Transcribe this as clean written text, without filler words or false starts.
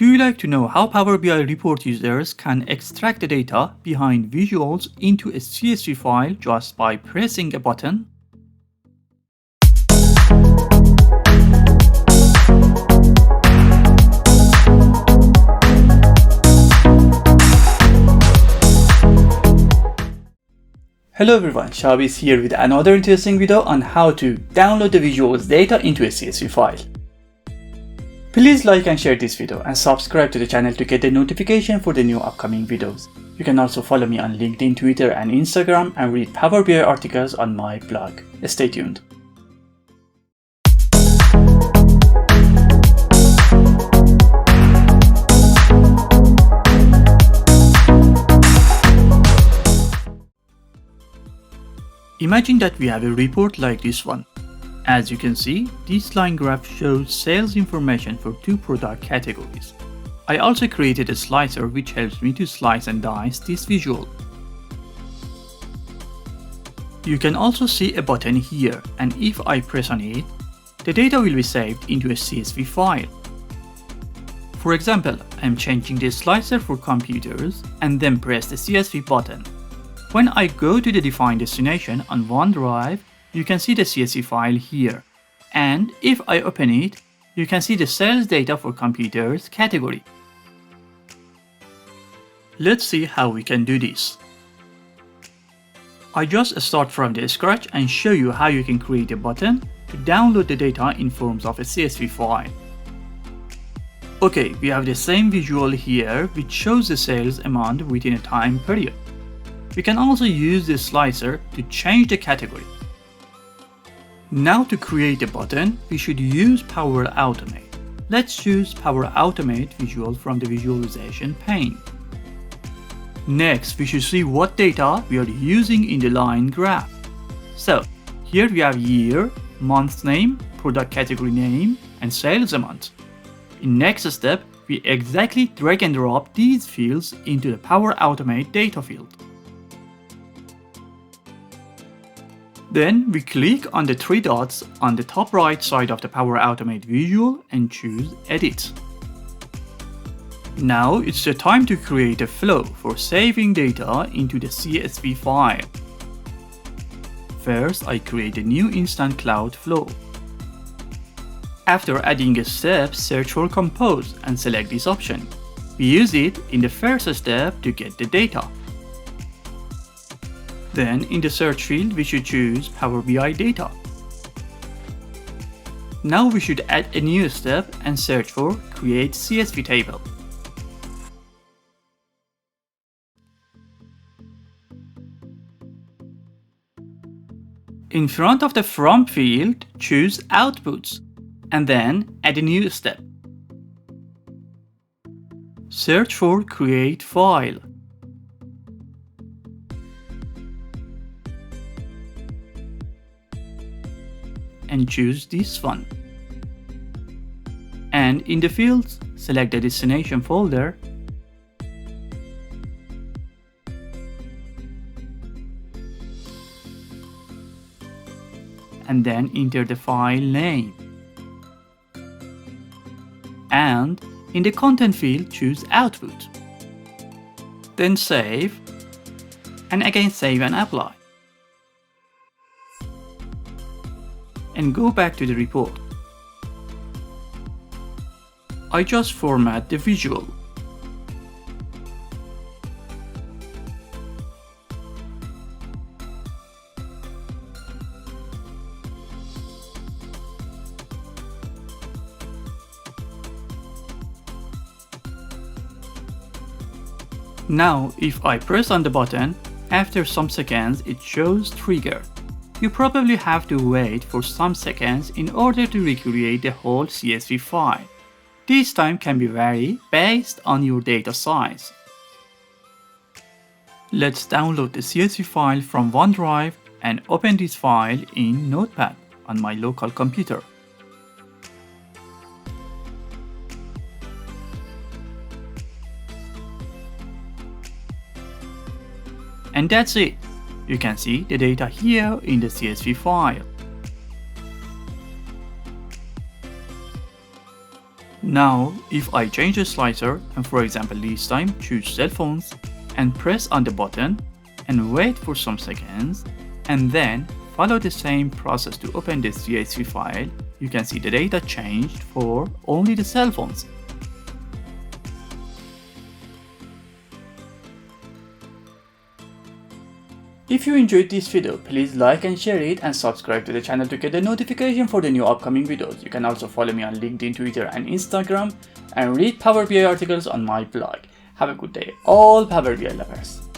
Do you like to know how Power BI report users can extract the data behind visuals into a CSV file just by pressing a button? Hello everyone, Shabi is here with another interesting video on how to download the visuals data into a CSV file. Please like and share this video and subscribe to the channel to get the notification for the new upcoming videos. You can also follow me on LinkedIn, Twitter and Instagram and read Power BI articles on my blog. Stay tuned. Imagine that we have a report like this one. As you can see, this line graph shows sales information for two product categories. I also created a slicer which helps me to slice and dice this visual. You can also see a button here, and if I press on it, the data will be saved into a CSV file. For example, I am changing the slicer for computers and then press the CSV button. When I go to the defined destination on OneDrive, you can see the CSV file here, and if I open it, you can see the sales data for computers category. Let's see how we can do this. I just start from the scratch and show you how you can create a button to download the data in forms of a CSV file. Okay, we have the same visual here which shows the sales amount within a time period. We can also use this slicer to change the category. Now to create a button, we should use Power Automate. Let's choose Power Automate visual from the visualization pane. Next, we should see what data we are using in the line graph. So, here we have year, month name, product category name, and sales amount. In next step, we exactly drag and drop these fields into the Power Automate data field. Then we click on the three dots on the top right side of the Power Automate visual and choose Edit. Now it's the time to create a flow for saving data into the CSV file. First, I create a new instant cloud flow. After adding a step, search for Compose and select this option. We use it in the first step to get the data. Then in the search field, we should choose Power BI data. Now we should add a new step and search for Create CSV table. In front of the From field, choose Outputs and then add a new step. Search for Create File. And choose this one. And in the fields, select the destination folder and then enter the file name. And in the content field, choose Output. Then save, and again save and apply. And go back to the report. I just format the visual. Now, if I press on the button, after some seconds it shows trigger. You probably have to wait for some seconds in order to recreate the whole CSV file. This time can be varied based on your data size. Let's download the CSV file from OneDrive and open this file in Notepad on my local computer. And that's it. You can see the data here in the CSV file. Now, if I change the slicer and for example this time choose cell phones and press on the button and wait for some seconds and then follow the same process to open the CSV file, you can see the data changed for only the cell phones. If you enjoyed this video, please like and share it and subscribe to the channel to get a notification for the new upcoming videos. You can also follow me on LinkedIn, Twitter and Instagram and read Power BI articles on my blog. Have a good day, all Power BI lovers.